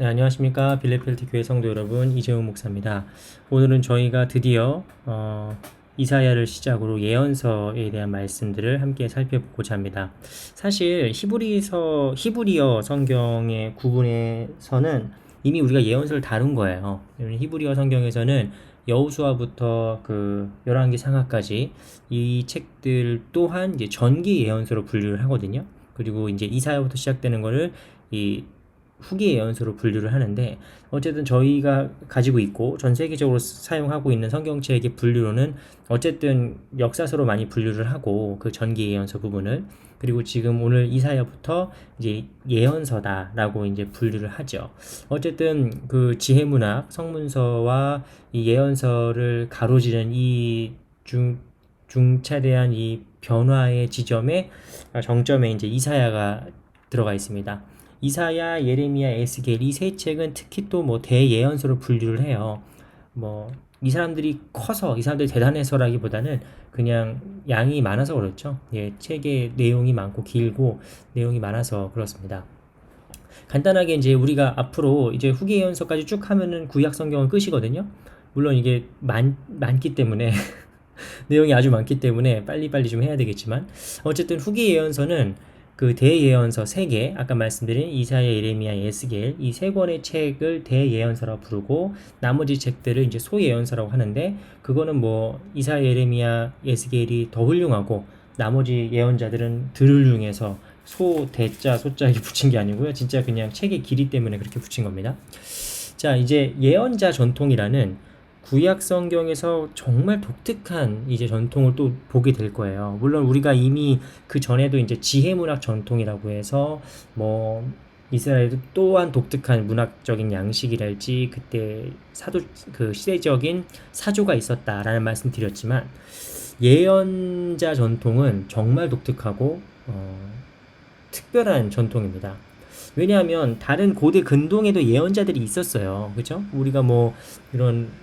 네, 안녕하십니까. 빌레필드 교회 성도 여러분, 이재훈 목사입니다. 오늘은 저희가 드디어 이사야를 시작으로 예언서에 대한 말씀들을 함께 살펴보고자 합니다. 사실 히브리어 성경의 구분에서는 이미 우리가 예언서를 다룬 거예요. 히브리어 성경에서는 여호수아부터 그 열왕기 상하까지 이 책들 또한 이제 전기 예언서로 분류를 하거든요. 그리고 이제 이사야부터 시작되는 거를 이 후기 예언서로 분류를 하는데, 어쨌든 저희가 가지고 있고 전 세계적으로 사용하고 있는 성경책의 분류로는 어쨌든 역사서로 많이 분류를 하고, 그 전기 예언서 부분을, 그리고 지금 오늘 이사야부터 이제 예언서다라고 이제 분류를 하죠. 어쨌든 그 지혜문학 성문서와 이 예언서를 가로지른 이 중차대한 이 변화의 지점에, 정점에 이제 이사야가 들어가 있습니다. 이사야, 예레미야, 에스겔 이 세 책은 특히 또 뭐 대예언서로 분류를 해요. 뭐 이 사람들이 커서, 이 사람들이 대단해서라기보다는 그냥 양이 많아서 그렇죠. 예, 책의 내용이 많고 길고 내용이 많아서 그렇습니다. 간단하게 이제 우리가 앞으로 이제 후기 예언서까지 쭉 하면은 구약 성경은 끝이거든요. 물론 이게 많기 때문에 내용이 아주 많기 때문에 빨리빨리 좀 해야 되겠지만, 어쨌든 후기 예언서는 그 대예언서 3개, 아까 말씀드린 이사야, 예레미야, 에스겔 이 3권의 책을 대예언서라고 부르고, 나머지 책들을 이제 소예언서라고 하는데, 그거는 뭐 이사야, 예레미야, 에스겔이 더 훌륭하고 나머지 예언자들은 덜 훌륭해서 소, 대자, 소자 이렇게 붙인 게 아니고요. 진짜 그냥 책의 길이 때문에 그렇게 붙인 겁니다. 자, 이제 예언자 전통이라는 구약 성경에서 정말 독특한 이제 전통을 또 보게 될 거예요. 물론 우리가 이미 그 전에도 이제 지혜문학 전통이라고 해서 뭐 이스라엘도 또한 독특한 문학적인 양식이랄지 그때 그 시대적인 사조가 있었다라는 말씀 드렸지만, 예언자 전통은 정말 독특하고 특별한 전통입니다. 왜냐하면 다른 고대 근동에도 예언자들이 있었어요. 그죠? 우리가 뭐 이런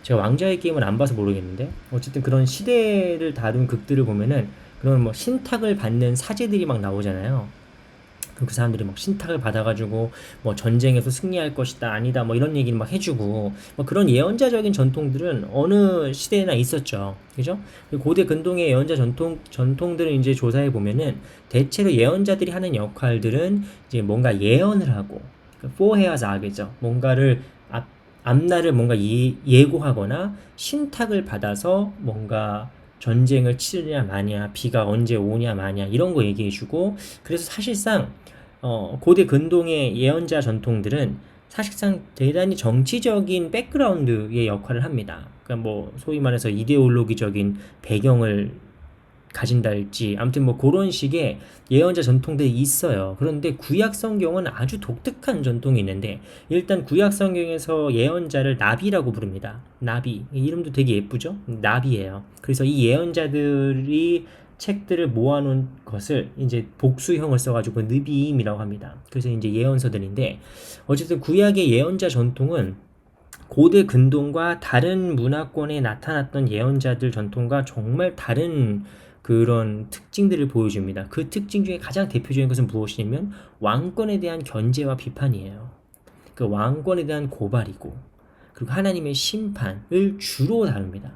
제가 왕좌의 게임은 안 봐서 모르겠는데, 어쨌든 그런 시대를 다룬 극들을 보면은 그런 뭐 신탁을 받는 사제들이 막 나오잖아요. 그 사람들이 막 신탁을 받아가지고 뭐 전쟁에서 승리할 것이다, 아니다, 뭐 이런 얘기를 막 해주고, 뭐 그런 예언자적인 전통들은 어느 시대에나 있었죠. 그죠? 고대 근동의 예언자 전통들을 이제 조사해 보면은 대체로 예언자들이 하는 역할들은 이제 뭔가 예언을 하고, 포헤아자겠죠. 뭔가를 앞날을 뭔가 예고하거나 신탁을 받아서 뭔가 전쟁을 치르냐 마냐, 비가 언제 오냐 마냐 이런 거 얘기해주고, 그래서 사실상 고대 근동의 예언자 전통들은 사실상 대단히 정치적인 백그라운드의 역할을 합니다. 그러니까 뭐 소위 말해서 이데올로기적인 배경을 가진다 할지, 아무튼 뭐 그런 식의 예언자 전통들이 있어요. 그런데 구약 성경은 아주 독특한 전통이 있는데, 일단 구약 성경에서 예언자를 나비라고 부릅니다. 나비, 이름도 되게 예쁘죠? 나비예요. 그래서 이 예언자들이 책들을 모아놓은 것을 이제 복수형을 써가지고 느비임이라고 합니다. 그래서 이제 예언서들인데, 어쨌든 구약의 예언자 전통은 고대 근동과 다른 문화권에 나타났던 예언자들 전통과 정말 다른 그런 특징들을 보여줍니다. 그 특징 중에 가장 대표적인 것은 무엇이냐면 왕권에 대한 견제와 비판이에요. 그 왕권에 대한 고발이고, 그리고 하나님의 심판을 주로 다룹니다.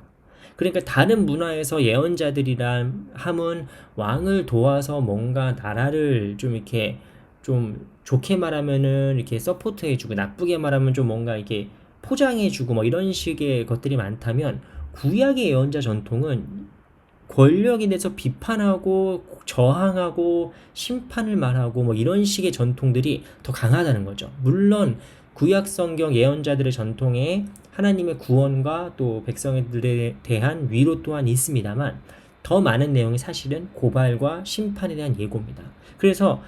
그러니까 다른 문화에서 예언자들이란 함은 왕을 도와서 뭔가 나라를 좀 이렇게, 좀 좋게 말하면은 이렇게 서포트해주고, 나쁘게 말하면 좀 뭔가 이렇게 포장해주고 뭐 이런 식의 것들이 많다면, 구약의 예언자 전통은 권력에 대해서 비판하고 저항하고 심판을 말하고 뭐 이런 식의 전통들이 더 강하다는 거죠. 물론 구약 성경 예언자들의 전통에 하나님의 구원과 또 백성들에 대한 위로 또한 있습니다만, 더 많은 내용이 사실은 고발과 심판에 대한 예고입니다. 그래서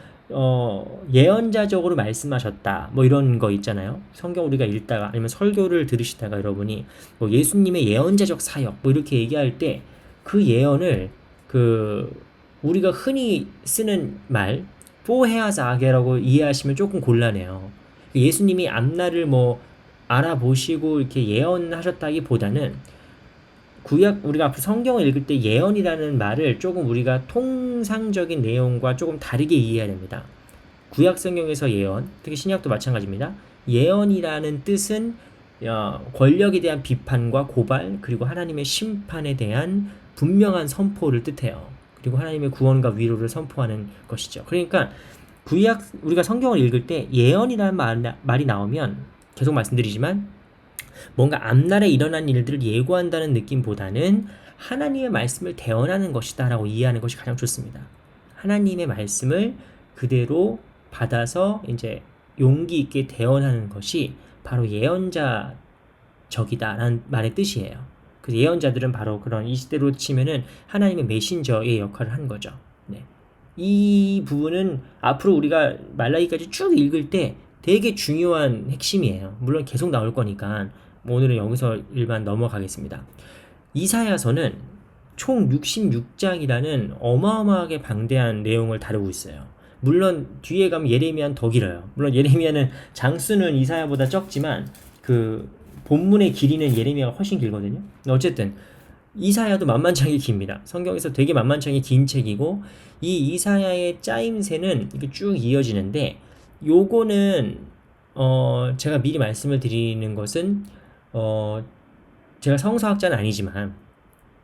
예언자적으로 말씀하셨다 뭐 이런 거 있잖아요. 성경 우리가 읽다가 아니면 설교를 들으시다가 여러분이 뭐 예수님의 예언자적 사역 뭐 이렇게 얘기할 때, 그 예언을 우리가 흔히 쓰는 말 포헤아자게라고 이해하시면 조금 곤란해요. 예수님이 앞날을 뭐 알아보시고 이렇게 예언하셨다기보다는, 구약 우리가 앞으로 성경을 읽을 때 예언이라는 말을 조금 우리가 통상적인 내용과 조금 다르게 이해해야 됩니다. 구약 성경에서 예언, 특히 신약도 마찬가지입니다. 예언이라는 뜻은 권력에 대한 비판과 고발, 그리고 하나님의 심판에 대한 분명한 선포를 뜻해요. 그리고 하나님의 구원과 위로를 선포하는 것이죠. 그러니까 구약 우리가 성경을 읽을 때 예언이라는 말이 나오면 계속 말씀드리지만 뭔가 앞날에 일어난 일들을 예고한다는 느낌보다는 하나님의 말씀을 대언하는 것이다 라고 이해하는 것이 가장 좋습니다. 하나님의 말씀을 그대로 받아서 이제 용기 있게 대언하는 것이 바로 예언자적이다라는 말의 뜻이에요. 그 예언자들은 바로 그런 이 시대로 치면은 하나님의 메신저의 역할을 한 거죠. 네. 이 부분은 앞으로 우리가 말라기까지 쭉 읽을 때 되게 중요한 핵심이에요. 물론 계속 나올 거니까 오늘은 여기서 일반 넘어가겠습니다. 이사야서는 총 66장이라는 어마어마하게 방대한 내용을 다루고 있어요. 물론 뒤에 가면 예레미야는 더 길어요. 물론 예레미야는 장수는 이사야보다 적지만 그 본문의 길이는 예레미야가 훨씬 길거든요. 어쨌든 이사야도 만만찮게 깁니다. 성경에서 되게 만만찮게 긴 책이고 이 이사야의 짜임새는 이렇게 쭉 이어지는데 요거는 제가 미리 말씀을 드리는 것은 제가 성서학자는 아니지만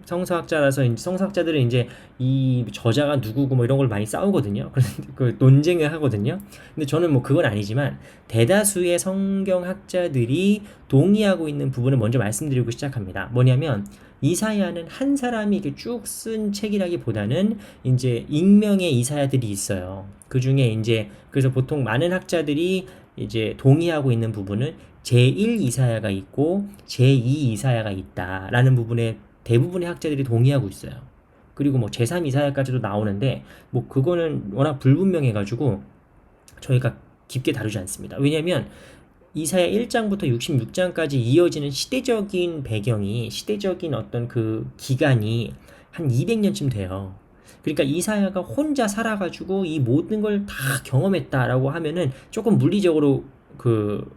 성서학자라서 성서학자들은 이제 이 저자가 누구고 뭐 이런 걸 많이 싸우거든요. 그래서 그 논쟁을 하거든요. 근데 저는 뭐 그건 아니지만 대다수의 성경학자들이 동의하고 있는 부분을 먼저 말씀드리고 시작합니다. 뭐냐면 이사야는 한 사람이 이렇게 쭉 쓴 책이라기보다는 이제 익명의 이사야들이 있어요. 그 중에 이제 그래서 보통 많은 학자들이 이제 동의하고 있는 부분은 제1 이사야가 있고 제2 이사야가 있다라는 부분에 대부분의 학자들이 동의하고 있어요. 그리고 뭐 제3 이사야까지도 나오는데 뭐 그거는 워낙 불분명해가지고 저희가 깊게 다루지 않습니다. 왜냐하면 이사야 1장부터 66장까지 이어지는 시대적인 배경이 시대적인 어떤 그 기간이 한 200년쯤 돼요. 그러니까 이사야가 혼자 살아가지고 이 모든 걸 다 경험했다라고 하면은 조금 물리적으로 그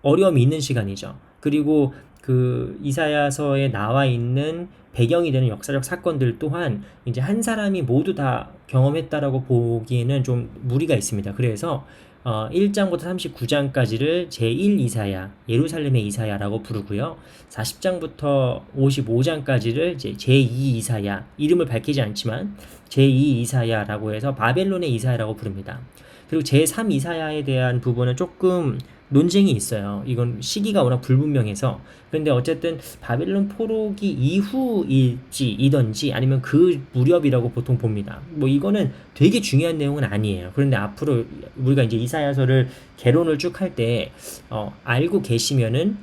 어려움이 있는 시간이죠. 그리고 그 이사야서에 나와 있는 배경이 되는 역사적 사건들 또한 이제 한 사람이 모두 다 경험했다라고 보기에는 좀 무리가 있습니다. 그래서 1장부터 39장까지를 제1 이사야, 예루살렘의 이사야라고 부르고요. 40장부터 55장까지를 이제 제2 이사야, 이름을 밝히지 않지만 제2 이사야라고 해서 바벨론의 이사야라고 부릅니다. 그리고 제3 이사야에 대한 부분은 조금 논쟁이 있어요. 이건 시기가 워낙 불분명해서. 그런데 어쨌든 바벨론 포로기 이후일지이던지 아니면 그 무렵이라고 보통 봅니다. 뭐 이거는 되게 중요한 내용은 아니에요. 그런데 앞으로 우리가 이제 이사야서를 개론을 쭉 할 때 알고 계시면은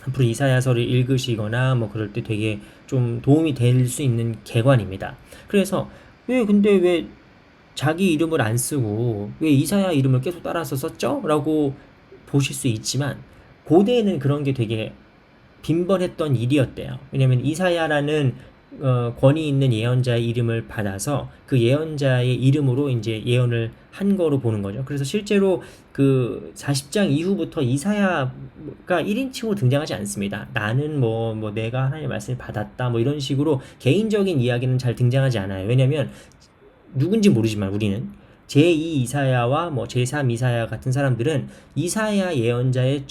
앞으로 이사야서를 읽으시거나 뭐 그럴 때 되게 좀 도움이 될 수 있는 개관입니다. 그래서 근데 왜 자기 이름을 안 쓰고 왜 이사야 이름을 계속 따라서 썼죠? 라고 보실 수 있지만 고대에는 그런 게 되게 빈번했던 일이었대요. 왜냐하면 이사야라는 권위 있는 예언자의 이름을 받아서 그 예언자의 이름으로 이제 예언을 한 거로 보는 거죠. 그래서 실제로 그 40장 이후부터 이사야가 1인칭으로 등장하지 않습니다. 나는 뭐 내가 하나님의 말씀을 받았다 뭐 이런 식으로 개인적인 이야기는 잘 등장하지 않아요. 왜냐하면 누군지 모르지만 우리는 제2 이사야와 뭐 제3 이사야 같은 사람들은 이사야 예언자의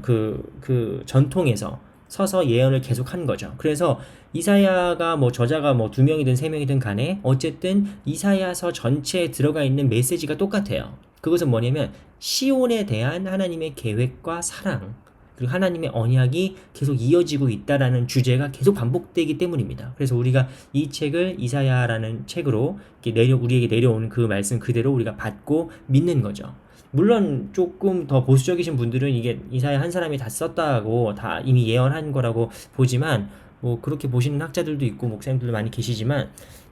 그 전통에서 서서 예언을 계속한 거죠. 그래서 이사야가 뭐 저자가 뭐 2명이든 3명이든 간에 어쨌든 이사야서 전체에 들어가 있는 메시지가 똑같아요. 그것은 뭐냐면 시온에 대한 하나님의 계획과 사랑 그리고 하나님의 언약이 계속 이어지고 있다라는 주제가 계속 반복되기 때문입니다. 그래서 우리가 이 책을 이사야라는 책으로 우리에게 내려오는 그 말씀 그대로 우리가 받고 믿는 거죠. 물론 조금 더 보수적이신 분들은 이게 이사야 한 사람이 다 썼다고 다 이미 예언한 거라고 보지만 뭐 그렇게 보시는 학자들도 있고 목사님들도 많이 계시지만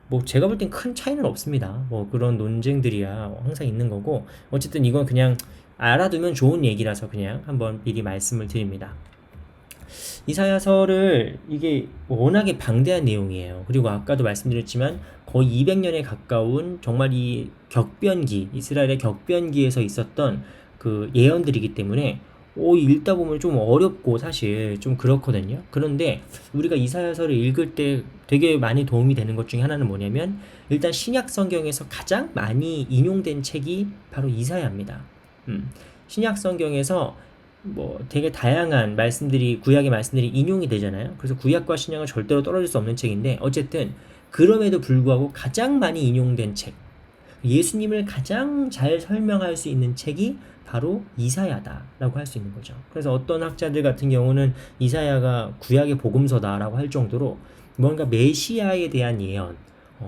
뭐 제가 볼 땐 큰 차이는 없습니다. 뭐 그런 논쟁들이야 항상 있는 거고 어쨌든 이건 그냥 알아두면 좋은 얘기라서 그냥 한번 미리 말씀을 드립니다. 이사야서를 이게 워낙에 방대한 내용이에요. 그리고 아까도 말씀드렸지만 거의 200년에 가까운 정말 이 격변기, 이스라엘의 격변기에서 있었던 그 예언들이기 때문에 읽다 보면 좀 어렵고 사실 좀 그렇거든요. 그런데 우리가 이사야서를 읽을 때 되게 많이 도움이 되는 것 중에 하나는 뭐냐면 일단 신약 성경에서 가장 많이 인용된 책이 바로 이사야입니다. 신약 성경에서 뭐 되게 다양한 말씀들이 구약의 말씀들이 인용이 되잖아요. 그래서 구약과 신약은 절대로 떨어질 수 없는 책인데 어쨌든 그럼에도 불구하고 가장 많이 인용된 책, 예수님을 가장 잘 설명할 수 있는 책이 바로 이사야다라고 할 수 있는 거죠. 그래서 어떤 학자들 같은 경우는 이사야가 구약의 복음서다라고 할 정도로 뭔가 메시아에 대한 예언,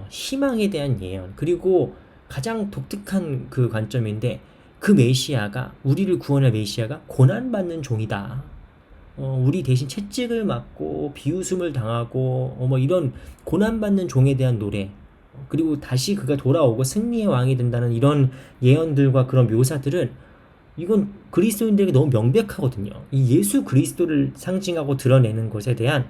희망에 대한 예언, 그리고 가장 독특한 그 관점인데 그 메시아가 우리를 구원할 메시아가 고난받는 종이다. 우리 대신 채찍을 맞고 비웃음을 당하고 뭐 이런 고난받는 종에 대한 노래, 그리고 다시 그가 돌아오고 승리의 왕이 된다는 이런 예언들과 그런 묘사들은 이건 그리스도인들에게 너무 명백하거든요. 이 예수 그리스도를 상징하고 드러내는 것에 대한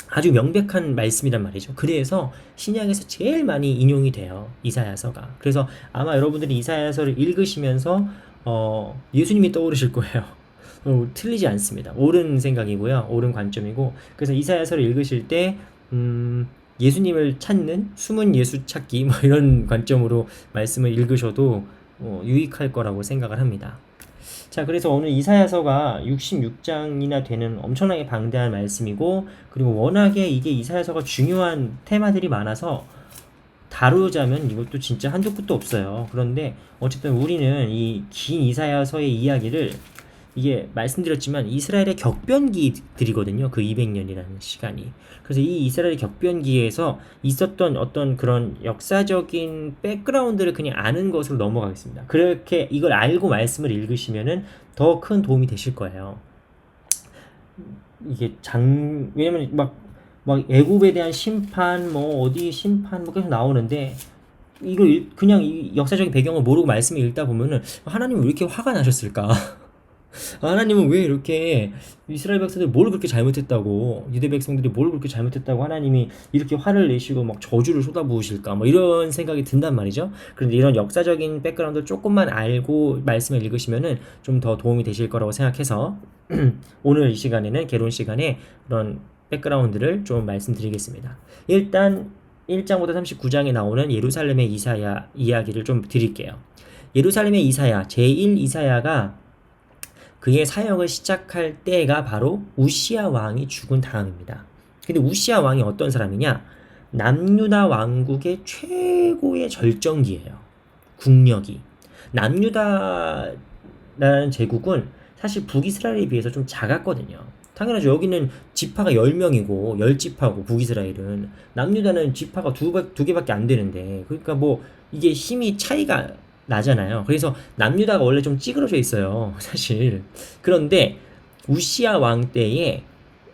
아주 명백한 말씀이란 말이죠. 그래서 신약에서 제일 많이 인용이 돼요. 이사야서가. 그래서 아마 여러분들이 이사야서를 읽으시면서 예수님이 떠오르실 거예요. 틀리지 않습니다. 옳은 생각이고요. 옳은 관점이고. 그래서 이사야서를 읽으실 때 예수님을 찾는 숨은 예수 찾기 뭐 이런 관점으로 말씀을 읽으셔도 유익할 거라고 생각을 합니다. 자, 그래서 오늘 이사야서가 66장이나 되는 엄청나게 방대한 말씀이고, 그리고 워낙에 이게 이사야서가 중요한 테마들이 많아서 다루자면 이것도 진짜 한도 끝도 없어요. 그런데 어쨌든 우리는 이 긴 이사야서의 이야기를, 이게 말씀드렸지만 이스라엘의 격변기들이거든요. 그 200년이라는 시간이. 그래서 이 이스라엘 격변기에서 있었던 어떤 그런 역사적인 백그라운드를 그냥 아는 것으로 넘어가겠습니다. 그렇게 이걸 알고 말씀을 읽으시면은 더 큰 도움이 되실 거예요. 이게 왜냐면 막 애굽에 대한 심판, 뭐 어디 심판 뭐 계속 나오는데 이걸 그냥 이 역사적인 배경을 모르고 말씀을 읽다 보면은 하나님은 왜 이렇게 화가 나셨을까? 하나님은 왜 이렇게 이스라엘 백성들이 뭘 그렇게 잘못했다고, 유대 백성들이 뭘 그렇게 잘못했다고 하나님이 이렇게 화를 내시고 막 저주를 쏟아부으실까, 뭐 이런 생각이 든단 말이죠. 그런데 이런 역사적인 백그라운드 조금만 알고 말씀을 읽으시면은 좀 더 도움이 되실 거라고 생각해서 오늘 이 시간에는 개론 시간에 그런 백그라운드를 좀 말씀드리겠습니다. 일단 1장부터 39장에 나오는 예루살렘의 이사야 이야기를 좀 드릴게요. 예루살렘의 이사야, 제1 이사야가 그의 사역을 시작할 때가 바로 우시야 왕이 죽은 다음입니다. 근데 우시야 왕이 어떤 사람이냐? 남유다 왕국의 최고의 절정기예요. 국력이. 남유다라는 제국은 사실 북이스라엘에 비해서 좀 작았거든요. 당연하죠. 여기는 지파가 10명이고 10지파고 북이스라엘은, 남유다는 지파가 두 개밖에 안 되는데, 그러니까 뭐 이게 힘이 차이가 나잖아요. 그래서 남유다가 원래 좀 찌그러져 있어요, 사실. 그런데 우시야 왕 때에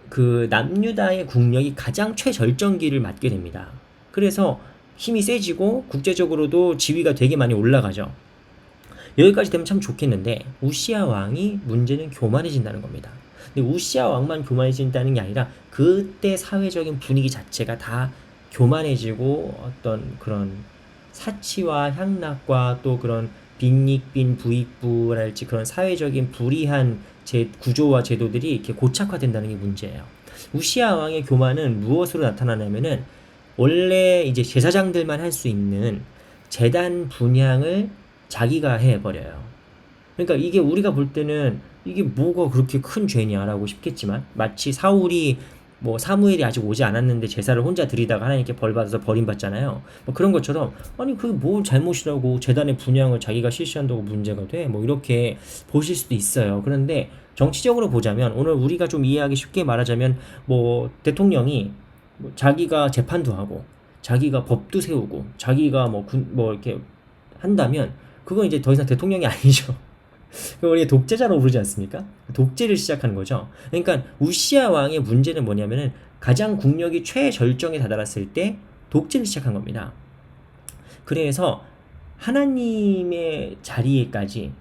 그 남유다의 국력이 가장 최절정기를 맞게 됩니다. 그래서 힘이 세지고 국제적으로도 지위가 되게 많이 올라가죠. 여기까지 되면 참 좋겠는데 우시야 왕이 문제는 교만해진다는 겁니다. 근데 우시야 왕만 교만해진다는 게 아니라 그때 사회적인 분위기 자체가 다 교만해지고 어떤 그런 사치와 향락과 또 그런 빈익빈 부익부랄지 그런 사회적인 불이한 구조와 제도들이 이렇게 고착화된다는 게 문제예요. 우시야 왕의 교만은 무엇으로 나타나냐면은 원래 이제 제사장들만 할 수 있는 제단 분향을 자기가 해버려요. 그러니까 이게 우리가 볼 때는 이게 뭐가 그렇게 큰 죄냐라고 싶겠지만, 마치 사울이 뭐 사무엘이 아직 오지 않았는데 제사를 혼자 드리다가 하나님께 벌 받아서 버림받잖아요. 뭐 그런 것처럼, 아니 그게 뭐 잘못이라고 제단의 분향을 자기가 실시한다고 문제가 돼? 뭐 이렇게 보실 수도 있어요. 그런데 정치적으로 보자면, 오늘 우리가 좀 이해하기 쉽게 말하자면, 뭐 대통령이 뭐 자기가 재판도 하고 자기가 법도 세우고 자기가 뭐 이렇게 한다면 그건 이제 더 이상 대통령이 아니죠. 우리가 독재자로 부르지 않습니까? 독재를 시작하는 거죠. 그러니까 우시야 왕의 문제는 뭐냐면은 가장 국력이 최절정에 다다랐을 때 독재를 시작한 겁니다. 그래서 하나님의 자리에까지,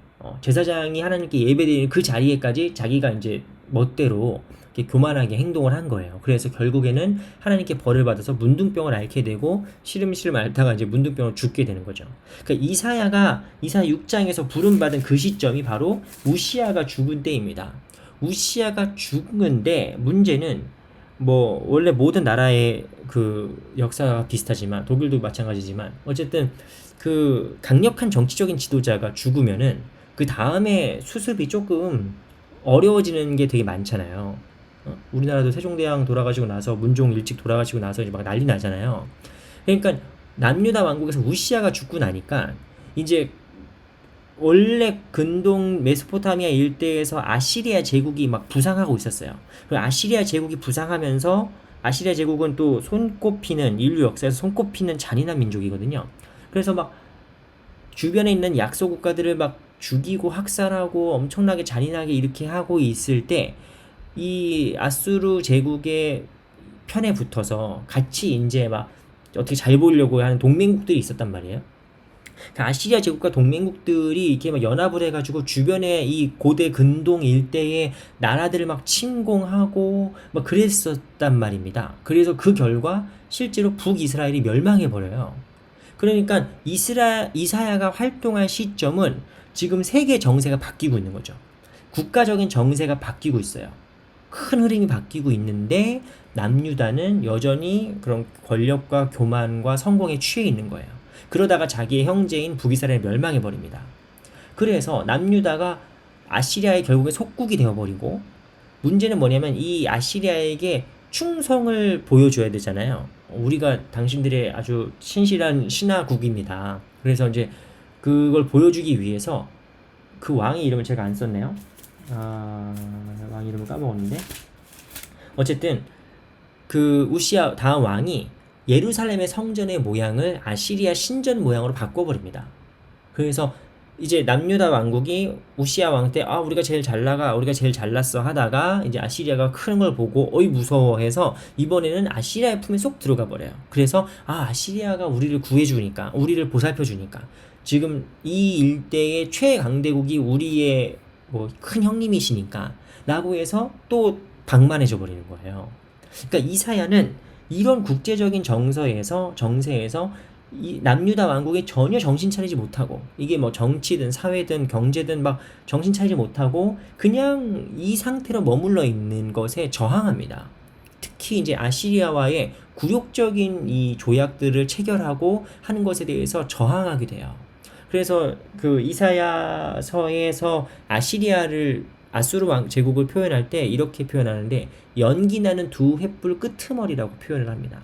제사장이 하나님께 예배드리는 그 자리에까지 자기가 이제 멋대로 이렇게 교만하게 행동을 한 거예요. 그래서 결국에는 하나님께 벌을 받아서 문둥병을 앓게 되고 시름시름 앓다가 이제 문둥병으로 죽게 되는 거죠. 그러니까 이사야 6장에서 부름받은 그 시점이 바로 우시아가 죽은 때입니다. 우시아가 죽은데 문제는 뭐 원래 모든 나라의 그 역사가 비슷하지만 독일도 마찬가지지만 어쨌든 그 강력한 정치적인 지도자가 죽으면은 그 다음에 수습이 조금 어려워지는 게 되게 많잖아요. 우리나라도 세종대왕 돌아가시고 나서 문종 일찍 돌아가시고 나서 이제 막 난리 나잖아요. 그러니까 남유다 왕국에서 우시아가 죽고 나니까 이제 원래 근동 메소포타미아 일대에서 아시리아 제국이 막 부상하고 있었어요. 그 아시리아 제국이 부상하면서 아시리아 제국은 또 손꼽히는 인류 역사에서 손꼽히는 잔인한 민족이거든요. 그래서 막 주변에 있는 약소 국가들을 막 죽이고 학살하고 엄청나게 잔인하게 이렇게 하고 있을 때 이 아수르 제국의 편에 붙어서 같이 이제 막 어떻게 잘 보이려고 하는 동맹국들이 있었단 말이에요. 그 아시리아 제국과 동맹국들이 이렇게 막 연합을 해가지고 주변에 이 고대 근동 일대의 나라들을 막 침공하고 막 그랬었단 말입니다. 그래서 그 결과 실제로 북이스라엘이 멸망해 버려요. 그러니까 이사야가 활동할 시점은 지금 세계 정세가 바뀌고 있는 거죠. 국가적인 정세가 바뀌고 있어요. 큰 흐름이 바뀌고 있는데 남유다는 여전히 그런 권력과 교만과 성공에 취해 있는 거예요. 그러다가 자기의 형제인 북이스라엘이 멸망해 버립니다. 그래서 남유다가 아시리아의 결국에 속국이 되어버리고 문제는 뭐냐면 이 아시리아에게 충성을 보여줘야 되잖아요. 우리가 당신들의 아주 신실한 신하국입니다. 그래서 이제 그걸 보여주기 위해서 그 왕의 이름을 제가 안 썼네요. 왕 이름을 까먹었는데 어쨌든 그 우시아 다음 왕이 예루살렘의 성전의 모양을 아시리아 신전 모양으로 바꿔버립니다. 그래서 이제 남유다 왕국이 우시아 왕 때 우리가 제일 잘 나가 우리가 제일 잘났어 하다가 이제 아시리아가 큰 걸 보고 어이 무서워해서 이번에는 아시리아의 품에 쏙 들어가 버려요. 그래서 아시리아가 우리를 구해주니까 우리를 보살펴주니까 지금 이 일대의 최강대국이 우리의 뭐 큰 형님이시니까 라고 해서 또 방만해져 버리는 거예요. 그러니까 이사야는 이런 국제적인 정세에서 이 남유다 왕국이 전혀 정신 차리지 못하고 이게 뭐 정치든 사회든 경제든 막 정신 차리지 못하고 그냥 이 상태로 머물러 있는 것에 저항합니다. 특히 이제 아시리아와의 굴욕적인 이 조약들을 체결하고 하는 것에 대해서 저항하게 돼요. 그래서 그 이사야서에서 아수르 왕 제국을 표현할 때 이렇게 표현하는데 연기 나는 두 횃불 끄트머리라고 표현을 합니다.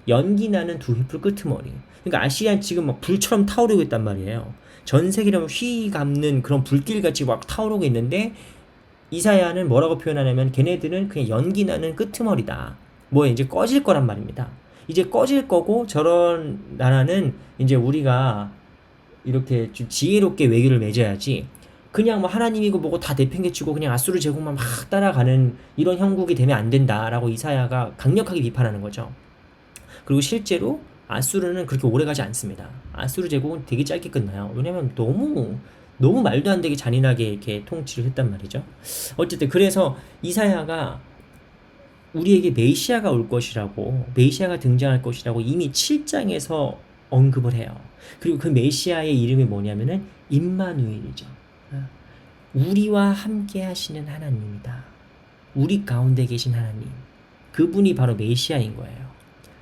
연기 나는 두 횃불 끄트머리. 그러니까 아시리아는 지금 막 불처럼 타오르고 있단 말이에요. 전 세계를 휘감는 그런 불길같이 막 타오르고 있는데 이사야는 뭐라고 표현하냐면 걔네들은 그냥 연기 나는 끄트머리다. 뭐 이제 꺼질 거란 말입니다. 이제 꺼질 거고 저런 나라는 이제 우리가 이렇게 좀 지혜롭게 외교를 맺어야지 그냥 뭐 하나님이고 뭐고 다 내팽개치고 그냥 아수르 제국만 막 따라가는 이런 형국이 되면 안 된다라고 이사야가 강력하게 비판하는 거죠. 그리고 실제로 아수르는 그렇게 오래 가지 않습니다. 아수르 제국은 되게 짧게 끝나요. 왜냐면 너무 말도 안 되게 잔인하게 이렇게 통치를 했단 말이죠. 어쨌든 그래서 이사야가 우리에게 메시아가 올 것이라고 메시아가 등장할 것이라고 이미 7장에서 언급을 해요. 그리고 그 메시아의 이름이 뭐냐면은 임마누엘이죠. 우리와 함께 하시는 하나님이다. 우리 가운데 계신 하나님. 그분이 바로 메시아인 거예요.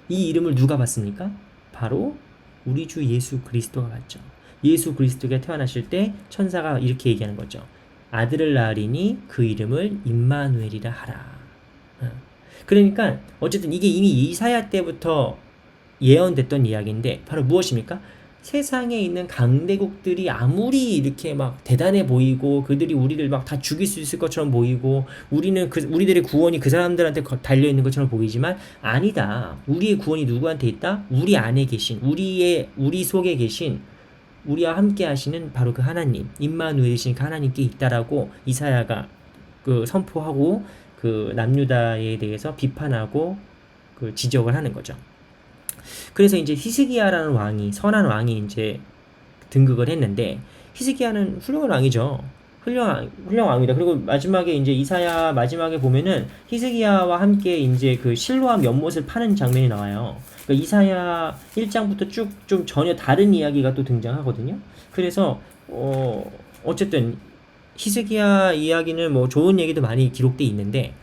이 이름을 누가 받습니까? 바로 우리 주 예수 그리스도가 받죠. 예수 그리스도가 태어나실 때 천사가 이렇게 얘기하는 거죠. 아들을 낳으리니 그 이름을 임마누엘이라 하라. 그러니까 어쨌든 이게 이미 이사야 때부터 예언됐던 이야기인데 바로 무엇입니까? 세상에 있는 강대국들이 아무리 이렇게 막 대단해 보이고 그들이 우리를 막 다 죽일 수 있을 것처럼 보이고 우리들의 구원이 그 사람들한테 달려 있는 것처럼 보이지만 아니다. 우리의 구원이 누구한테 있다? 우리 안에 계신 우리 속에 계신 우리와 함께 하시는 바로 그 하나님, 임마누엘이신 그 하나님께 있다라고 이사야가 그 선포하고 그 남유다에 대해서 비판하고 그 지적을 하는 거죠. 그래서 이제 히스기야라는 왕이 선한 왕이 이제 등극을 했는데 히스기야는 훌륭한 왕이죠. 훌륭합니다. 그리고 마지막에 이제 이사야 마지막에 보면은 히스기야와 함께 이제 그 실로암 연못을 파는 장면이 나와요. 그러니까 이사야 1장부터 쭉 좀 전혀 다른 이야기가 또 등장하거든요. 그래서 어쨌든 히스기야 이야기는 뭐 좋은 얘기도 많이 기록돼 있는데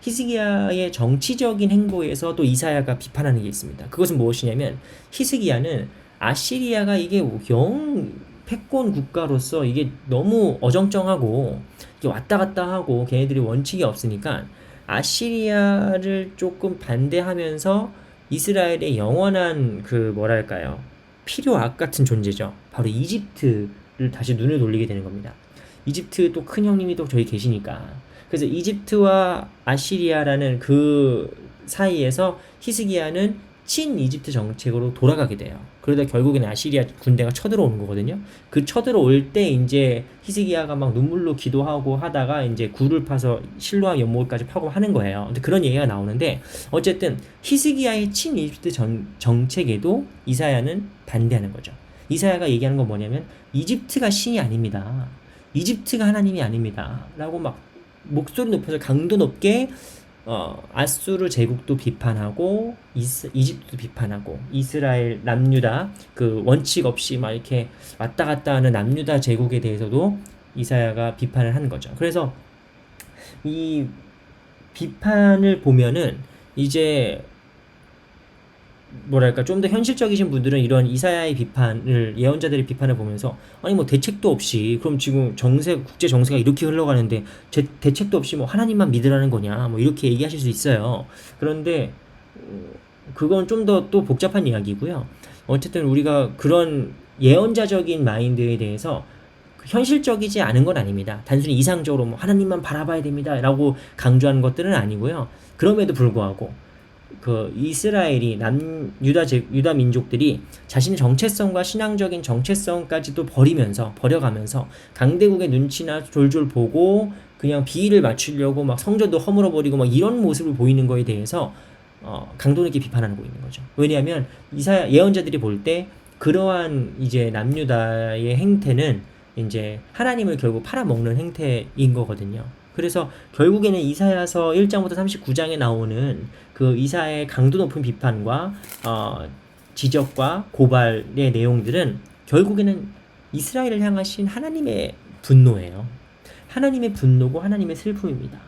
히스기야의 정치적인 행보에서 또 이사야가 비판하는 게 있습니다. 그것은 무엇이냐면 히스기야는 아시리아가 이게 영 패권 국가로서 이게 너무 어정쩡하고 이게 왔다 갔다 하고 걔네들이 원칙이 없으니까 아시리아를 조금 반대하면서 이스라엘의 영원한 그 뭐랄까요 필요악 같은 존재죠. 바로 이집트를 다시 눈을 돌리게 되는 겁니다. 이집트 또 큰 형님이 또 저기 계시니까. 그래서 이집트와 아시리아라는 그 사이에서 히스기야는 친 이집트 정책으로 돌아가게 돼요. 그러다 결국에는 아시리아 군대가 쳐들어오는 거거든요. 그 쳐들어올 때 이제 히스기야가 막 눈물로 기도하고 하다가 이제 굴을 파서 실로암 연못까지 파고 하는 거예요. 근데 그런 얘기가 나오는데 어쨌든 히스기야의 친 이집트 정책에도 이사야는 반대하는 거죠. 이사야가 얘기하는 건 뭐냐면 이집트가 신이 아닙니다. 이집트가 하나님이 아닙니다. 라고 막 목소리 높여서 강도 높게 아수르 제국도 비판하고 이집트도 비판하고 이스라엘 남유다 그 원칙 없이 막 이렇게 왔다 갔다 하는 남유다 제국에 대해서도 이사야가 비판을 하는 거죠. 그래서 이 비판을 보면은 이제 뭐랄까 좀 더 현실적이신 분들은 이런 이사야의 비판을 예언자들의 비판을 보면서 아니 뭐 대책도 없이 그럼 지금 국제 정세가 이렇게 흘러가는데 대책도 없이 뭐 하나님만 믿으라는 거냐 뭐 이렇게 얘기하실 수 있어요. 그런데 그건 좀 더 또 복잡한 이야기고요. 어쨌든 우리가 그런 예언자적인 마인드에 대해서 현실적이지 않은 건 아닙니다. 단순히 이상적으로 뭐 하나님만 바라봐야 됩니다라고 강조하는 것들은 아니고요. 그럼에도 불구하고 그 이스라엘이 유다 민족들이 자신의 정체성과 신앙적인 정체성까지도 버려가면서 강대국의 눈치나 졸졸 보고 그냥 비위를 맞추려고 막 성전도 허물어 버리고 막 이런 모습을 보이는 거에 대해서 강도 있게 비판하고 있는 거죠. 왜냐하면 이사야 예언자들이 볼 때 그러한 이제 남유다의 행태는 이제 하나님을 결국 팔아먹는 행태인 거거든요. 그래서 결국에는 이사야서 1장부터 39장에 나오는 그 이사야의 강도 높은 비판과 지적과 고발의 내용들은 결국에는 이스라엘을 향하신 하나님의 분노예요. 하나님의 분노고 하나님의 슬픔입니다.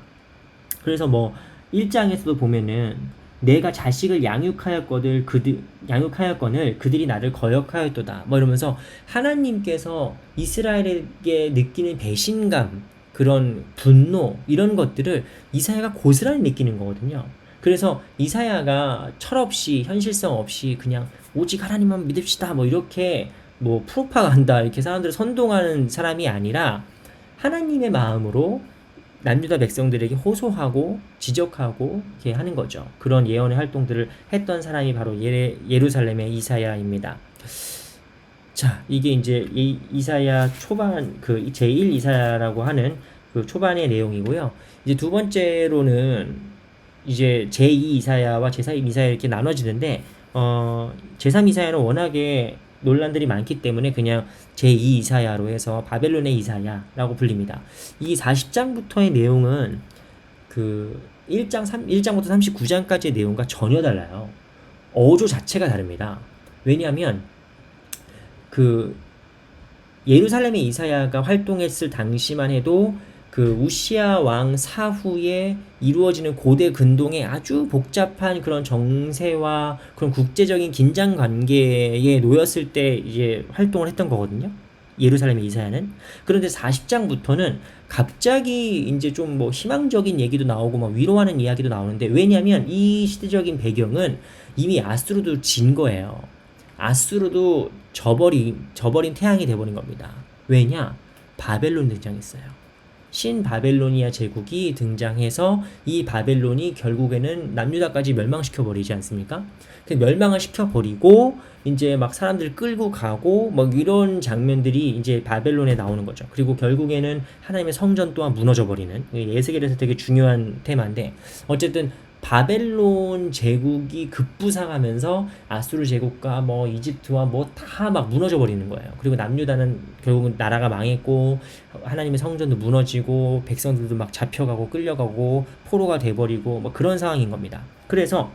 그래서 뭐 1장에서도 보면은 내가 자식을 양육하였거늘 그들이 나를 거역하였도다 뭐 이러면서 하나님께서 이스라엘에게 느끼는 배신감 그런 분노 이런 것들을 이사야가 고스란히 느끼는 거거든요. 그래서 이사야가 철없이 현실성 없이 그냥 오직 하나님만 믿읍시다 뭐 이렇게 뭐 프로파간다 이렇게 사람들을 선동하는 사람이 아니라 하나님의 마음으로 남유다 백성들에게 호소하고 지적하고 이렇게 하는 거죠. 그런 예언의 활동들을 했던 사람이 바로 예루살렘의 이사야입니다. 자, 이게 이제 이사야 초반 그 제1 이사야라고 하는 그 초반의 내용이고요. 이제 두 번째로는 이제 제2 이사야와 제3 이사야 이렇게 나눠지는데 제3 이사야는 워낙에 논란들이 많기 때문에 그냥 제2 이사야로 해서 바벨론의 이사야라고 불립니다. 이 40장부터의 내용은 그 1장부터 39장까지의 내용과 전혀 달라요. 어조 자체가 다릅니다. 왜냐하면 그 예루살렘의 이사야가 활동했을 당시만 해도 그 우시야 왕 사후에 이루어지는 고대 근동의 아주 복잡한 그런 정세와 그런 국제적인 긴장 관계에 놓였을 때 이제 활동을 했던 거거든요. 예루살렘의 이사야는. 그런데 40장부터는 갑자기 이제 좀 뭐 희망적인 얘기도 나오고 막 위로하는 이야기도 나오는데 왜냐하면 이 시대적인 배경은 이미 아수르도 진 거예요. 아수르도 저버린 태양이 돼버린 겁니다. 왜냐? 바벨론 등장했어요. 신바벨로니아 제국이 등장해서 이 바벨론이 결국에는 남유다까지 멸망시켜버리지 않습니까? 멸망을 시켜버리고 이제 막 사람들을 끌고 가고 막 이런 장면들이 이제 바벨론에 나오는 거죠. 그리고 결국에는 하나님의 성전 또한 무너져버리는 예스겔에서 되게 중요한 테마인데 어쨌든 바벨론 제국이 급부상하면서 아수르 제국과 뭐 이집트와 뭐 다 막 무너져 버리는 거예요. 그리고 남유다는 결국은 나라가 망했고 하나님의 성전도 무너지고 백성들도 막 잡혀가고 끌려가고 포로가 돼버리고 뭐 그런 상황인 겁니다. 그래서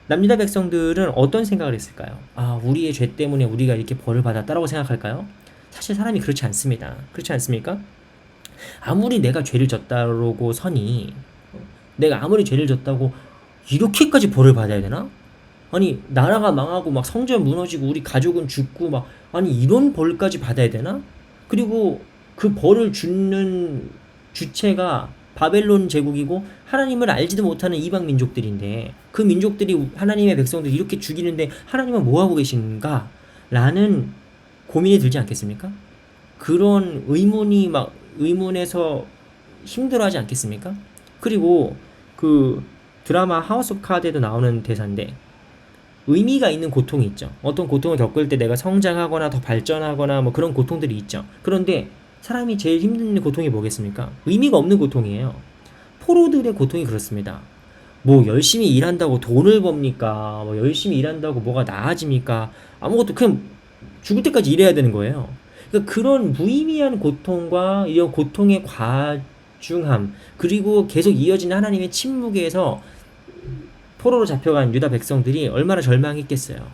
남유다 백성들은 어떤 생각을 했을까요? 아, 우리의 죄 때문에 우리가 이렇게 벌을 받았다라고 생각할까요? 사실 사람이 그렇지 않습니다. 그렇지 않습니까? 아무리 내가 죄를 졌다고 서니, 내가 아무리 죄를 졌다고 이렇게까지 벌을 받아야 되나? 아니, 나라가 망하고 막 성전 무너지고 우리 가족은 죽고 막, 아니, 이런 벌까지 받아야 되나? 그리고 그 벌을 주는 주체가 바벨론 제국이고 하나님을 알지도 못하는 이방 민족들인데, 그 민족들이 하나님의 백성들 이렇게 죽이는데 하나님은 뭐 하고 계신가? 라는 고민이 들지 않겠습니까? 그런 의문에서 힘들어하지 않겠습니까? 그리고 그 드라마 하우스 오브 카드에도 나오는 대사인데, 의미가 있는 고통이 있죠. 어떤 고통을 겪을 때 내가 성장하거나 더 발전하거나 뭐 그런 고통들이 있죠. 그런데 사람이 제일 힘든 고통이 뭐겠습니까? 의미가 없는 고통이에요. 포로들의 고통이 그렇습니다. 뭐 열심히 일한다고 돈을 법니까? 뭐 열심히 일한다고 뭐가 나아집니까? 아무것도, 그냥 죽을 때까지 일해야 되는 거예요. 그러니까 그런 무의미한 고통과 이런 고통의 과중함, 그리고 계속 이어지는 하나님의 침묵에서 포로로 잡혀간 유다 백성들이 얼마나 절망했겠어요.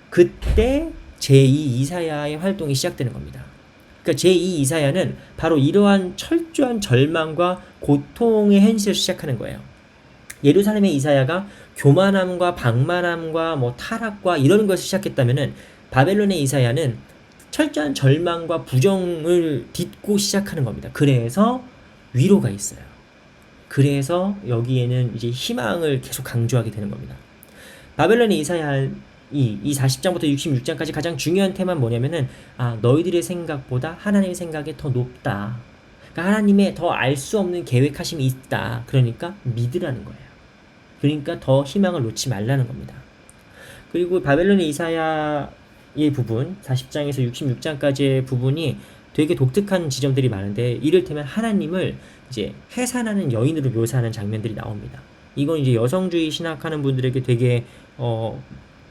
그때 제2 이사야의 활동이 시작되는 겁니다. 그러니까 제2 이사야는 바로 이러한 철저한 절망과 고통의 현실을 시작하는 거예요. 예루살렘의 이사야가 교만함과 방만함과 뭐 타락과 이런 것을 시작했다면은, 바벨론의 이사야는 철저한 절망과 부정을 딛고 시작하는 겁니다. 그래서 위로가 있어요. 그래서 여기에는 이제 희망을 계속 강조하게 되는 겁니다. 바벨론의 이사야 이 40장부터 66장까지 가장 중요한 테마는 뭐냐면은, 너희들의 생각보다 하나님의 생각이 더 높다. 그러니까 하나님의 더 알 수 없는 계획하심이 있다. 그러니까 믿으라는 거예요. 그러니까 더 희망을 놓지 말라는 겁니다. 그리고 바벨론의 이사야의 부분, 40장에서 66장까지의 부분이 되게 독특한 지점들이 많은데, 이를테면 하나님을 이제 해산하는 여인으로 묘사하는 장면들이 나옵니다. 이건 이제 여성주의 신학하는 분들에게 되게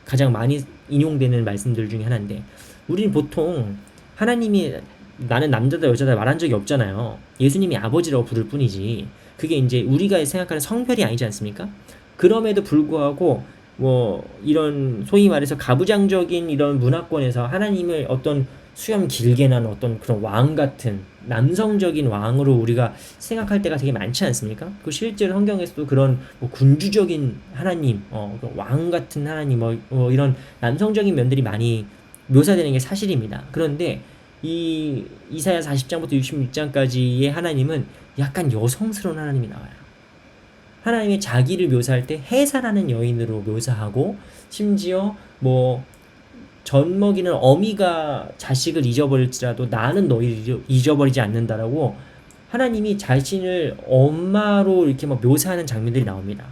가장 많이 인용되는 말씀들 중에 하나인데, 우리는 보통 하나님이 나는 남자다 여자다 말한 적이 없잖아요. 예수님이 아버지라고 부를 뿐이지. 그게 이제 우리가 생각하는 성별이 아니지 않습니까? 그럼에도 불구하고 뭐 이런 소위 말해서 가부장적인 이런 문화권에서 하나님을 어떤 수염 길게 난 어떤 그런 왕 같은 남성적인 왕으로 우리가 생각할 때가 되게 많지 않습니까? 그 실제로 성경에서도 그런 뭐 군주적인 하나님, 왕 같은 하나님, 이런 남성적인 면들이 많이 묘사되는 게 사실입니다. 그런데 이 이사야 40장부터 66장까지의 하나님은 약간 여성스러운 하나님이 나와요. 하나님의 자기를 묘사할 때 해산하는 여인으로 묘사하고, 심지어 뭐 젖먹이는 어미가 자식을 잊어버릴지라도 나는 너희를 잊어버리지 않는다라고 하나님이 자신을 엄마로 이렇게 막 묘사하는 장면들이 나옵니다.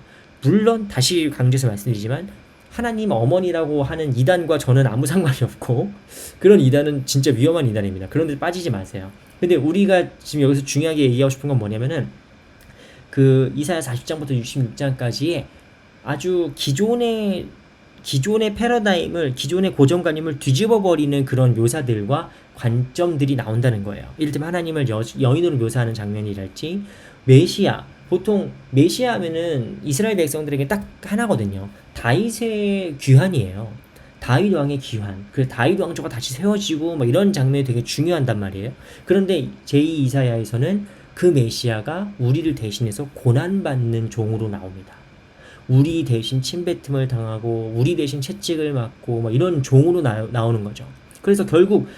물론 다시 강조해서 말씀드리지만, 하나님 어머니라고 하는 이단과 저는 아무 상관이 없고, 그런 이단은 진짜 위험한 이단입니다. 그런 데 빠지지 마세요. 근데 우리가 지금 여기서 중요하게 얘기하고 싶은 건 뭐냐면은, 그 이사야 40장부터 66장까지의 아주 기존의 패러다임을, 기존의 고정관념을 뒤집어버리는 그런 묘사들과 관점들이 나온다는 거예요. 이를테면 하나님을 여인으로 묘사하는 장면이랄지, 메시아, 보통 메시아 하면은 이스라엘 백성들에게 딱 하나거든요. 다윗의 귀환이에요. 다윗 왕의 귀환. 그래서 다윗 왕조가 다시 세워지고 뭐 이런 장면이 되게 중요한단 말이에요. 그런데 제2 이사야에서는 그 메시아가 우리를 대신해서 고난받는 종으로 나옵니다. 우리 대신 침뱉음을 당하고 우리 대신 채찍을 맞고 막 이런 종으로 나오는 거죠. 그래서 결국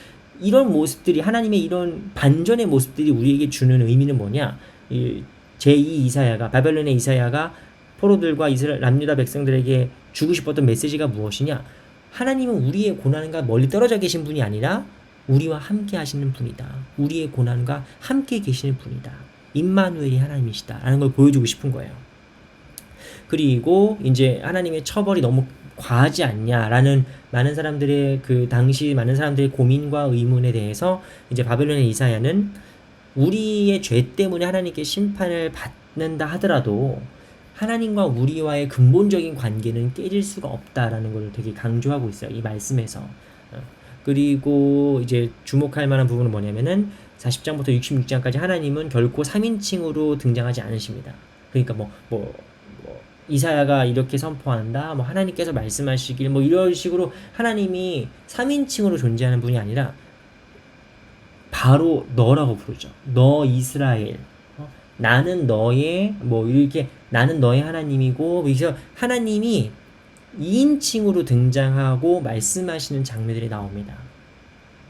이런 모습들이, 하나님의 이런 반전의 모습들이 우리에게 주는 의미는 뭐냐? 제2 이사야가, 바벨론의 이사야가 포로들과 이스라엘 남유다 백성들에게 주고 싶었던 메시지가 무엇이냐? 하나님은 우리의 고난과 멀리 떨어져 계신 분이 아니라 우리와 함께 하시는 분이다. 우리의 고난과 함께 계시는 분이다. 임마누엘이 하나님이시다. 라는 걸 보여주고 싶은 거예요. 그리고 이제 하나님의 처벌이 너무 과하지 않냐라는 많은 사람들의, 그 당시 많은 사람들의 고민과 의문에 대해서 이제 바벨론의 이사야는 우리의 죄 때문에 하나님께 심판을 받는다 하더라도 하나님과 우리와의 근본적인 관계는 깨질 수가 없다라는 걸 되게 강조하고 있어요. 이 말씀에서. 그리고 이제 주목할 만한 부분은 뭐냐면은 40장부터 66장까지 하나님은 결코 3인칭으로 등장하지 않으십니다. 그러니까 이사야가 이렇게 선포한다, 하나님께서 말씀하시길, 이런 식으로 하나님이 3인칭으로 존재하는 분이 아니라 바로 너라고 부르죠. 너 이스라엘. 나는 너의, 이렇게, 나는 너의 하나님이고, 그래서 하나님이 2인칭으로 등장하고 말씀하시는 장면들이 나옵니다.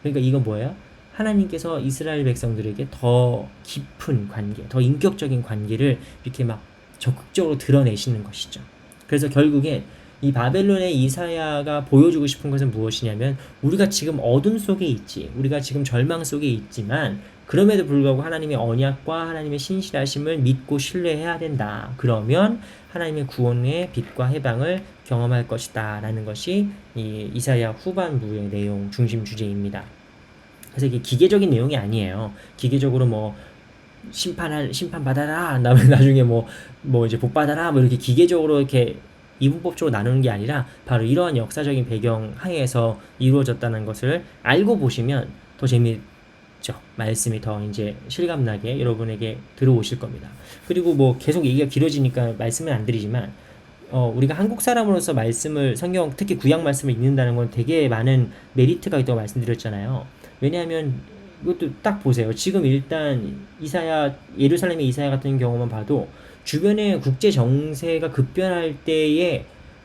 그러니까 이건 뭐예요? 하나님께서 이스라엘 백성들에게 더 깊은 관계, 더 인격적인 관계를 이렇게 막 적극적으로 드러내시는 것이죠. 그래서 결국에 이 바벨론의 이사야가 보여주고 싶은 것은 무엇이냐면, 우리가 지금 어둠 속에 있지, 우리가 지금 절망 속에 있지만 그럼에도 불구하고 하나님의 언약과 하나님의 신실하심을 믿고 신뢰해야 된다. 그러면 하나님의 구원의 빛과 해방을 경험할 것이다 라는 것이 이 이사야 후반부의 내용 중심 주제입니다. 그래서 이게 기계적인 내용이 아니에요. 기계적으로 심판 받아라, 나중에 이제 복 받아라, 이렇게 기계적으로 이렇게 이분법적으로 나누는 게 아니라 바로 이러한 역사적인 배경 하에서 이루어졌다는 것을 알고 보시면 더 재미있죠. 말씀이 더 이제 실감나게 여러분에게 들어오실 겁니다. 그리고 계속 얘기가 길어지니까 말씀은 안 드리지만, 우리가 한국 사람으로서 말씀을, 성경, 특히 구약 말씀을 읽는다는 건 되게 많은 메리트가 있다고 말씀드렸잖아요. 왜냐하면 이것도 딱 보세요. 지금 일단 예루살렘의 이사야 같은 경우만 봐도 주변의 국제 정세가 급변할 때에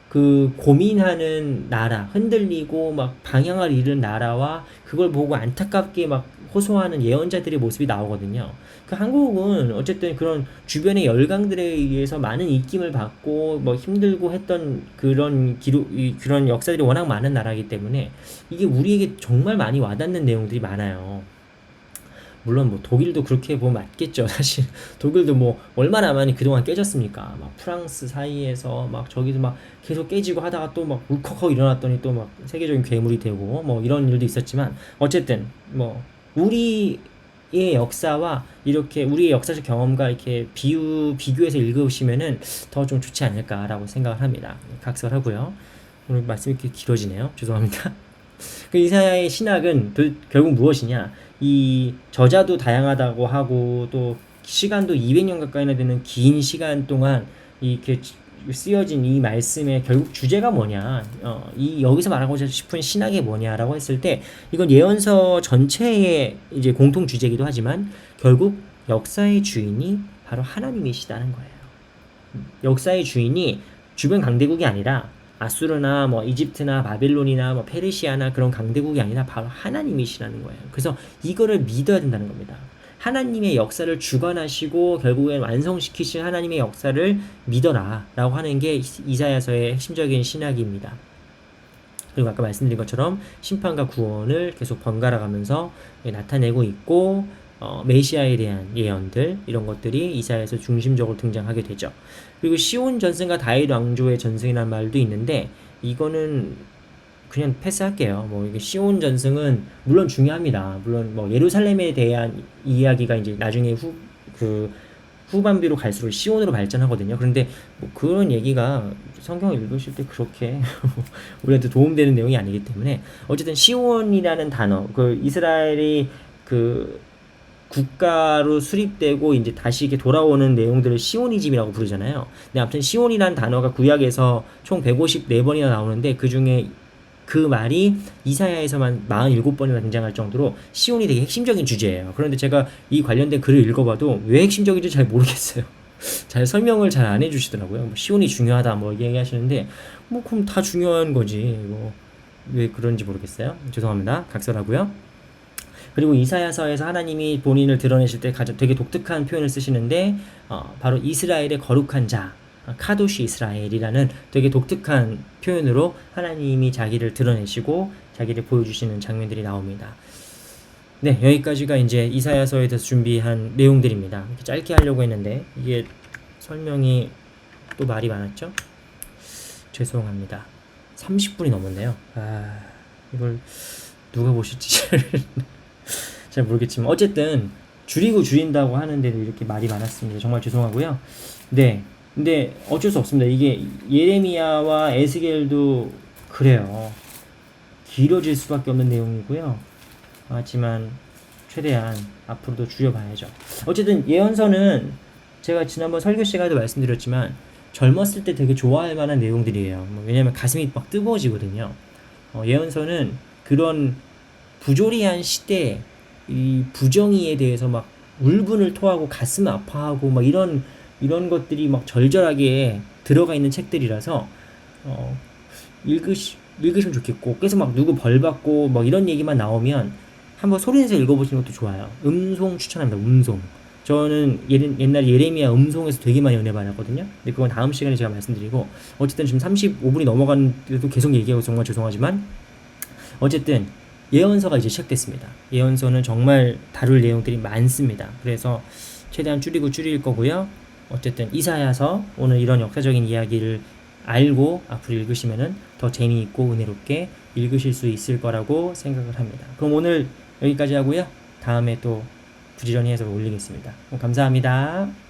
그 고민하는 나라, 흔들리고 막 방향을 잃은 나라와 그걸 보고 안타깝게 막 호소하는 예언자들의 모습이 나오거든요. 그 한국은 어쨌든 그런 주변의 열강들에 의해서 많은 입김을 받고 힘들고 했던 그런 역사들이 워낙 많은 나라이기 때문에 이게 우리에게 정말 많이 와닿는 내용들이 많아요. 물론 독일도 그렇게 보면 맞겠죠. 사실 독일도 얼마나 많이 그동안 깨졌습니까? 프랑스 사이에서 저기도 계속 깨지고 하다가 또 울컥하고 일어났더니 또 세계적인 괴물이 되고 이런 일도 있었지만, 어쨌든 우리의 역사와 이렇게 우리의 역사적 경험과 이렇게 비교해서 읽으시면은 더 좀 좋지 않을까라고 생각을 합니다. 각설하고요. 오늘 말씀이 이렇게 길어지네요. 죄송합니다. 그 이사야의 신학은 결국 무엇이냐? 이 저자도 다양하다고 하고 또 시간도 200년 가까이나 되는 긴 시간 동안 이렇게 쓰여진 이 말씀의 결국 주제가 뭐냐? 여기서 말하고자 싶은 신학이 뭐냐라고 했을 때, 이건 예언서 전체의 이제 공통 주제이기도 하지만 결국 역사의 주인이 바로 하나님이시다는 거예요. 역사의 주인이 주변 강대국이 아니라 아수르나 이집트나 바빌론이나 페르시아나 그런 강대국이 아니라 바로 하나님이시라는 거예요. 그래서 이거를 믿어야 된다는 겁니다. 하나님의 역사를 주관하시고 결국엔 완성시키실 하나님의 역사를 믿어라 라고 하는 게 이사야서의 핵심적인 신학입니다. 그리고 아까 말씀드린 것처럼 심판과 구원을 계속 번갈아 가면서 나타내고 있고, 메시아에 대한 예언들, 이런 것들이 이사야에서 중심적으로 등장하게 되죠. 그리고 시온 전승과 다윗 왕조의 전승이라는 말도 있는데, 이거는 그냥 패스할게요. 이게 시온 전승은 물론 중요합니다. 물론 예루살렘에 대한 이야기가 이제 나중에 후반부로 갈수록 시온으로 발전하거든요. 그런데 그런 얘기가 성경을 읽으실 때 그렇게 우리한테 도움되는 내용이 아니기 때문에, 어쨌든 시온이라는 단어, 이스라엘이 국가로 수립되고 이제 다시 이렇게 돌아오는 내용들을 시오니즘이라고 부르잖아요. 근데 아무튼 시온이라는 단어가 구약에서 총 154번이나 나오는데, 그 중에 그 말이 이사야에서만 47번이나 등장할 정도로 시온이 되게 핵심적인 주제예요. 그런데 제가 이 관련된 글을 읽어봐도 왜 핵심적인지 잘 모르겠어요. 잘 설명을 잘 안 해주시더라고요. 시온이 중요하다 얘기하시는데, 그럼 다 중요한 거지. 왜 그런지 모르겠어요. 죄송합니다. 각설하고요. 그리고 이사야서에서 하나님이 본인을 드러내실 때 되게 독특한 표현을 쓰시는데, 바로 이스라엘의 거룩한 자, 카도시 이스라엘이라는 되게 독특한 표현으로 하나님이 자기를 드러내시고 자기를 보여주시는 장면들이 나옵니다. 네, 여기까지가 이제 이사야서에 대해서 준비한 내용들입니다. 이렇게 짧게 하려고 했는데 이게 설명이 또 말이 많았죠? 죄송합니다. 30분이 넘었네요. 이걸 누가 보실지 잘 모르겠지만, 어쨌든 줄이고 줄인다고 하는데도 이렇게 말이 많았습니다. 정말 죄송하고요. 네, 근데 어쩔 수 없습니다. 이게 예레미야와 에스겔도 그래요. 길어질 수밖에 없는 내용이고요. 하지만 최대한 앞으로도 줄여봐야죠. 어쨌든 예언서는 제가 지난번 설교 시간에도 말씀드렸지만 젊었을 때 되게 좋아할 만한 내용들이에요. 왜냐면 가슴이 막 뜨거워지거든요. 예언서는 그런 부조리한 시대 이 부정의에 대해서 막 울분을 토하고 가슴 아파하고 막 이런 것들이 막 절절하게 들어가 있는 책들이라서 어, 읽으시면 좋겠고 계속 막 누구 벌 받고 막 이런 얘기만 나오면 한번 소리내서 읽어보시는 것도 좋아요. 음송 추천합니다. 음송. 저는 옛날 예레미야 음송에서 되게 많이 은혜 받았거든요. 근데 그건 다음 시간에 제가 말씀드리고 어쨌든 지금 35분이 넘어가는데도 계속 얘기하고 정말 죄송하지만 어쨌든 예언서가 이제 시작됐습니다. 예언서는 정말 다룰 내용들이 많습니다. 그래서 최대한 줄일 거고요. 어쨌든 이사야서 오늘 이런 역사적인 이야기를 알고 앞으로 읽으시면은 더 재미있고 은혜롭게 읽으실 수 있을 거라고 생각을 합니다. 그럼 오늘 여기까지 하고요. 다음에 또 부지런히 해서 올리겠습니다. 감사합니다.